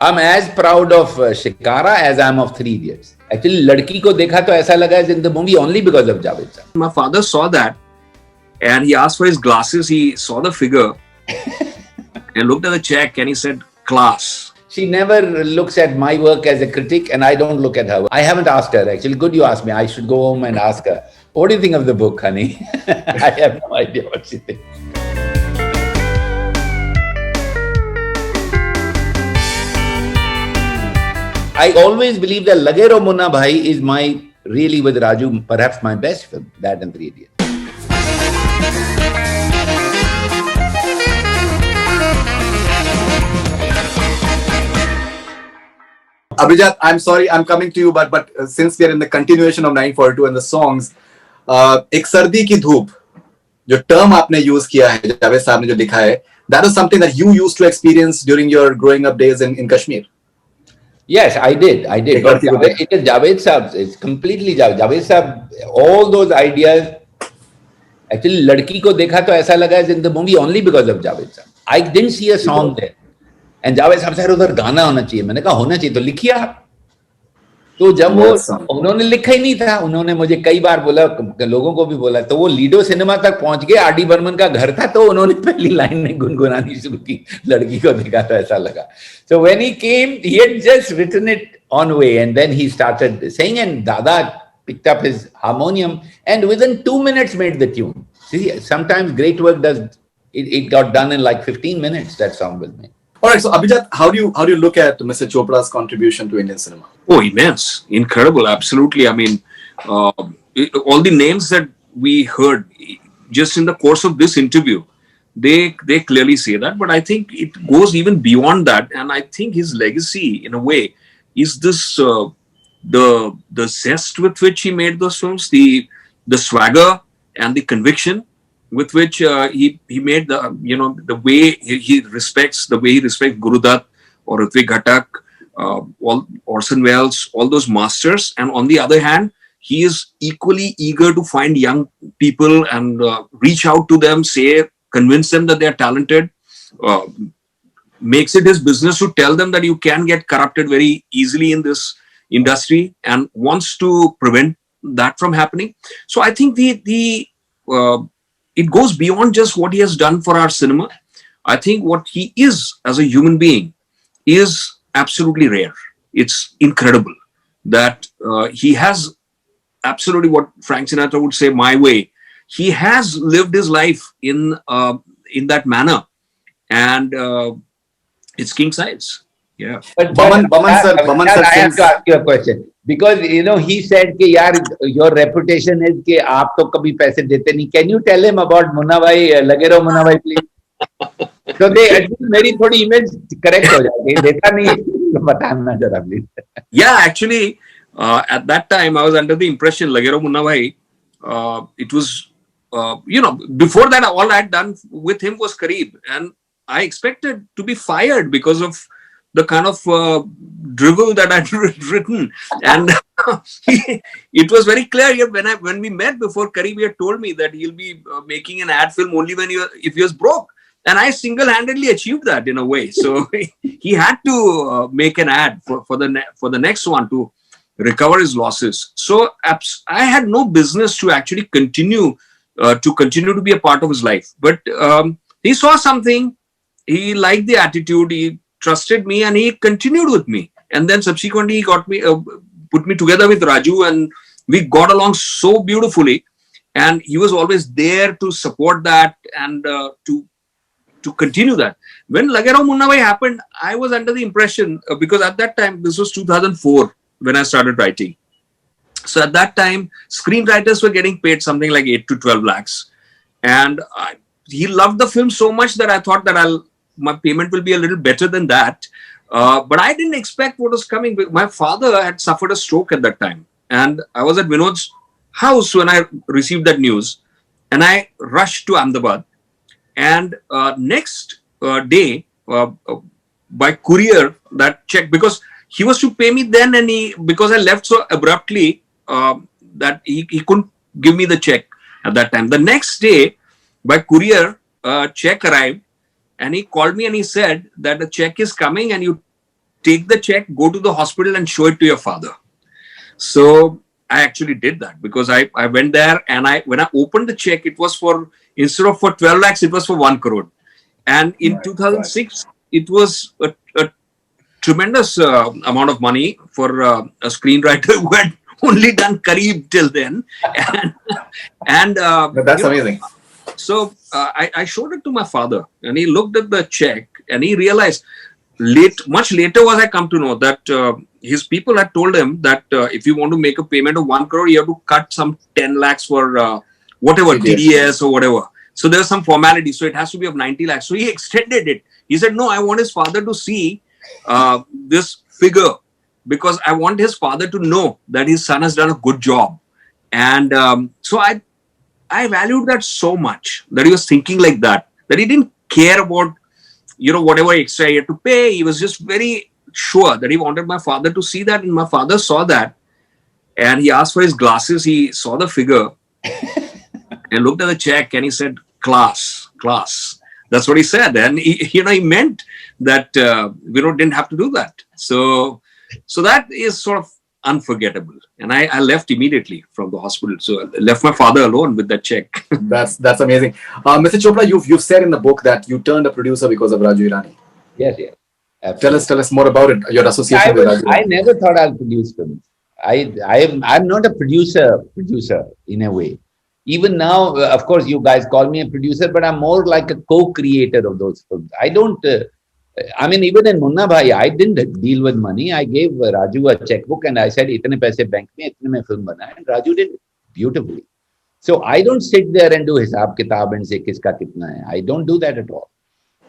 I'm as proud of Shikara as I'm of Three Idiots. Actually, Ladki ko dekha to aisa laga is in the movie only because of Javed sir. My father saw that and he asked for his glasses. He saw the figure and looked at the check and he said, class. She never looks at my work as a critic and I don't look at her. I haven't asked her actually. Good you asked me. I should go home and ask her. What do you think of the book, honey? I have no idea what she thinks. I always believe that Lage Raho Munna Bhai is really with Raju, perhaps my best film, that and Three Idiots. Abhijat, I'm sorry, I'm coming to you, but since we are in the continuation of 942 and the songs, एक सर्दी की धूप जो term आपने use किया है, जावेद साहब ने जो लिखा है, that is something that you used to experience during your growing up days in Kashmir. Yes, I did. But it is Javed Saab. It's completely Javed Saab. All those ideas. Actually, Ladki ko dekha to aisa laga is in the movie only because of Javed Saab. I didn't see a song there. And Javed Saab said, उधर गाना होना चाहिए. मैंने कहा होना चाहिए तो लिखिए आप. तो जब वो उन्होंने लिखा ही नहीं था, उन्होंने मुझे कई बार बोला, लोगों को भी बोला, तो वो लीडो सिनेमा तक पहुंच गए, आर डी बर्मन का घर था, तो उन्होंने पहली लाइन में गुनगुनानी शुरू की, लड़की को देखा तो ऐसा लगा. So when he came, he had just written it on way and then he started saying and Dada picked up his harmonium and within 2 minutes made the tune. See, sometimes great work it got done in like 15 minutes, that song was made. All right, so Abhijat, how do you look at Mr. Chopra's contribution to Indian cinema? Oh, immense, incredible, absolutely. I mean, all the names that we heard just in the course of this interview, they clearly say that. But I think it goes even beyond that, and I think his legacy, in a way, is this the zest with which he made those films, the swagger and the conviction with which he made the way he respects Guru Dutt or Ritwik Ghatak, all Orson Welles, all those masters. And on the other hand, he is equally eager to find young people and reach out to them, convince them that they are talented, makes it his business to tell them that you can get corrupted very easily in this industry and wants to prevent that from happening. So I think it goes beyond just what he has done for our cinema. I think what he is as a human being is absolutely rare. It's incredible that he has absolutely what Frank Sinatra would say, my way. He has lived his life in that manner, and it's king size. Yeah. But I have to ask you a question. Because, he said कि यार, your reputation is कि आप तो कभी पैसे देते नहीं. Can you tell him about Munna Bhai, Lage Raho Munna Bhai, please? So at least मेरी थोड़ी image correct हो जाएगी. देखा नहीं, बताना जरा please. Yeah, actually, at that time, I was under the impression Lage Raho Munna Bhai, it was, before that, all I had done with him was Kareeb. And I expected to be fired because of the kind of drivel that I'd written, and it was very clear when we met before Kareeb, he had told me that he'll be making an ad film only if he was broke, and I single-handedly achieved that in a way. So he had to make an ad for the next one to recover his losses. So I had no business to actually continue to be a part of his life, but he saw something, he liked the attitude, he trusted me, and he continued with me. And then subsequently, he got me, put me together with Raju, and we got along so beautifully. And he was always there to support that and to continue that. When Lage Raho Munna Bhai happened, I was under the impression, because at that time, this was 2004 when I started writing. So at that time, screenwriters were getting paid something like 8 to 12 lakhs. And he loved the film so much that I thought that my payment will be a little better than that. But I didn't expect what was coming. My father had suffered a stroke at that time. And I was at Vinod's house when I received that news. And I rushed to Ahmedabad. And next day, by courier, that check, because he was to pay me then, and because I left so abruptly, that he couldn't give me the check at that time. The next day, by courier, check arrived. And he called me and he said that the check is coming and you take the check, go to the hospital and show it to your father. So I actually did that because I went there and when I opened the check, it was for, instead of for 12 lakhs, it was for 1 crore. And in 2006, it was a tremendous amount of money for a screenwriter who had only done Kareeb till then. And that's amazing. So I showed it to my father and he looked at the check and he realized, much later was I come to know that his people had told him that if you want to make a payment of 1 crore, you have to cut some 10 lakhs for whatever, TDS or whatever. So there's some formality. So it has to be of 90 lakhs. So he extended it. He said, no, I want his father to see this figure because I want his father to know that his son has done a good job. And so I valued that so much that he was thinking like that he didn't care about, whatever extra he had to pay. He was just very sure that he wanted my father to see that. And my father saw that and he asked for his glasses. He saw the figure and looked at the check and he said, class. That's what he said. And he meant that Vinod didn't have to do that. So that is sort of unforgettable. And I left immediately from the hospital. So I left my father alone with that check. That's amazing. Mr. Chopra, you've said in the book that you turned a producer because of Raju Hirani. Yes. Absolutely. Tell us more about it. Your association with Raju. I never thought I'll produce films. I'm not a producer in a way. Even now, of course, you guys call me a producer, but I'm more like a co-creator of those films. I don't. Even in Munna Bhai, I didn't deal with money. I gave Raju a checkbook and I said, "Itne paise bank mein, itne mein film bana." And Raju did it beautifully. So I don't sit there and do hisab kitab and say kiska kitna hai. I don't do that at all.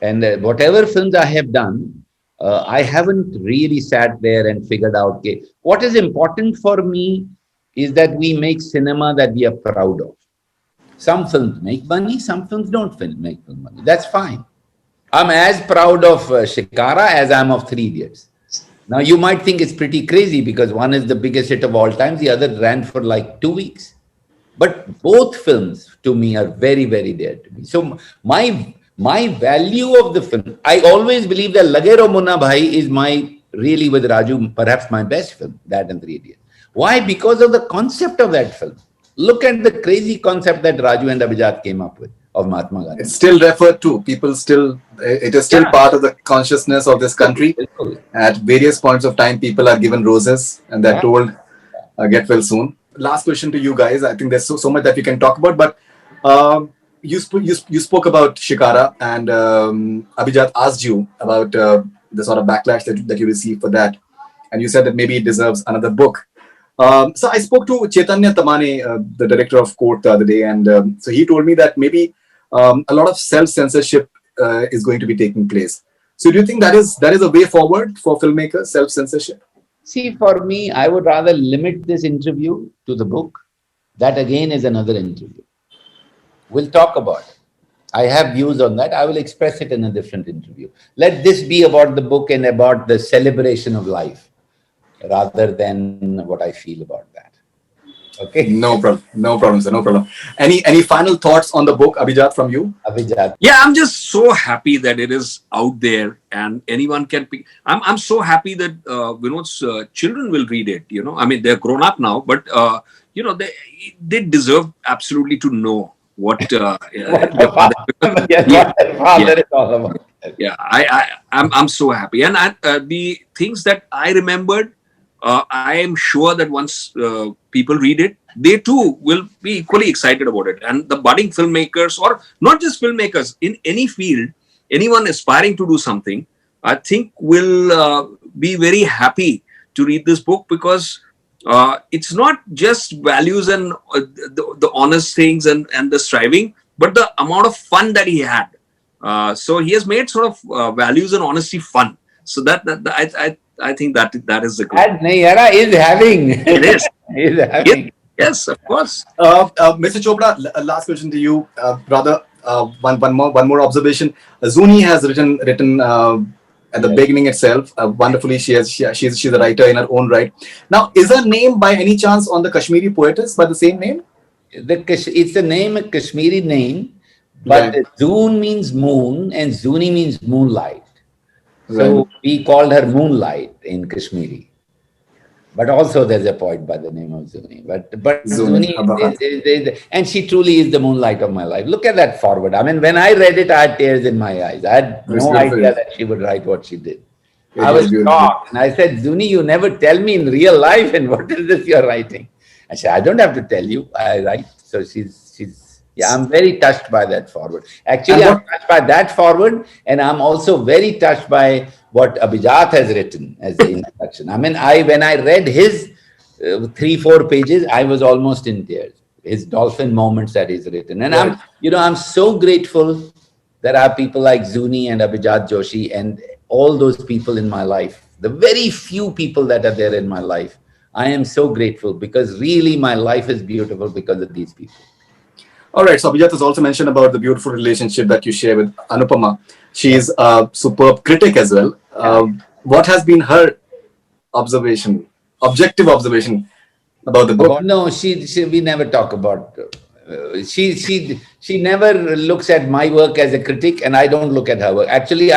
And whatever films I have done, I haven't really sat there and figured out. Okay, what is important for me is that we make cinema that we are proud of. Some films make money, some films don't make money. That's fine. I'm as proud of Shikara as I'm of Three Idiots. Now, you might think it's pretty crazy because one is the biggest hit of all time, the other ran for like 2 weeks. But both films, to me, are very, very dear to me. So my value of the film, I always believe that Lage Raho Munna Bhai is really with Raju, perhaps my best film, that and Three Idiots. Why? Because of the concept of that film. Look at the crazy concept that Raju and Abhijat came up with of Mahatma Gandhi. It's still referred to. It is still part of the consciousness of this country. At various points of time, people are given roses and they're told, get well soon. Last question to you guys. I think there's so much that we can talk about, but you spoke about Shikara and Abhijat asked you about the sort of backlash that you received for that. And you said that maybe it deserves another book. So I spoke to Chaitanya Tamane, the director of Court, the other day, and so he told me that maybe a lot of self-censorship is going to be taking place. So do you think that is a way forward for filmmakers, self-censorship? See, for me, I would rather limit this interview to the book. That again is another interview. We'll talk about it. I have views on that. I will express it in a different interview. Let this be about the book and about the celebration of life, rather than what I feel about that. Okay? No problem, sir. No problem. Any final thoughts on the book, Abhijat, from you? Abhijat. Yeah, I'm just so happy that it is out there and anyone can pick. I'm so happy that Vinod's children will read it. They're grown up now, but they deserve absolutely to know what their father is all about. Yeah, I'm so happy, and the things that I remembered. I am sure that once people read it, they too will be equally excited about it. And the budding filmmakers, or not just filmmakers, in any field, anyone aspiring to do something, I think will be very happy to read this book because it's not just values and the honest things and the striving, but the amount of fun that he had. So he has made sort of values and honesty fun. So I think that is the goal. And Nayara is having. It is. Is having. Yes, of course. Mr. Chopra, last question to you, brother. One more observation. Zuni has written at the beginning itself. Wonderfully, she's a writer in her own right. Now, is her name by any chance on the Kashmiri poetess by the same name? It's a Kashmiri name, but Zoon means moon and Zuni means moonlight. So we called her Moonlight in Kashmiri. But also there's a poet by the name of Zuni. But Zuni, and she truly is the moonlight of my life. Look at that forward. I mean, when I read it, I had tears in my eyes. I had no idea that she would write what she did. I was shocked. And I said, Zuni, you never tell me in real life, and what is this you're writing? I said, I don't have to tell you. I write. So yeah, I'm very touched by that forward. Actually, I'm touched by that forward, and I'm also very touched by what Abhijat has written as the introduction. I mean, when I read his 3-4 pages, I was almost in tears. His dolphin moments that he's written, and I'm so grateful that I have people like Zuni and Abhijat Joshi and all those people in my life. The very few people that are there in my life, I am so grateful, because really my life is beautiful because of these people. All right. So Abhijat has also mentioned about the beautiful relationship that you share with Anupama. She is a superb critic as well. What has been her objective observation about the book? No, we never talk about. She never looks at my work as a critic, and I don't look at her work. Actually,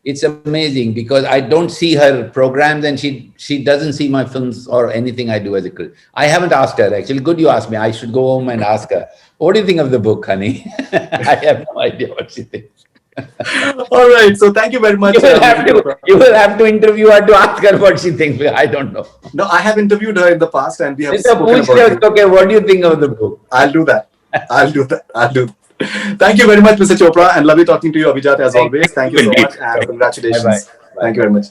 it's amazing because I don't see her programs, and she doesn't see my films or anything I do as a critic. I haven't asked her, actually. Good you asked me. I should go home and ask her. What do you think of the book, honey? I have no idea what she thinks. All right. So thank you very much. You will have to interview her to ask her what she thinks. I don't know. No, I have interviewed her in the past, and we have spoken about it. Okay, what do you think of the book? I'll do that. Thank you very much, Mr. Chopra, and lovely talking to you, Abhijat, as always. Thank you so much, and congratulations. Bye-bye. Thank you very much.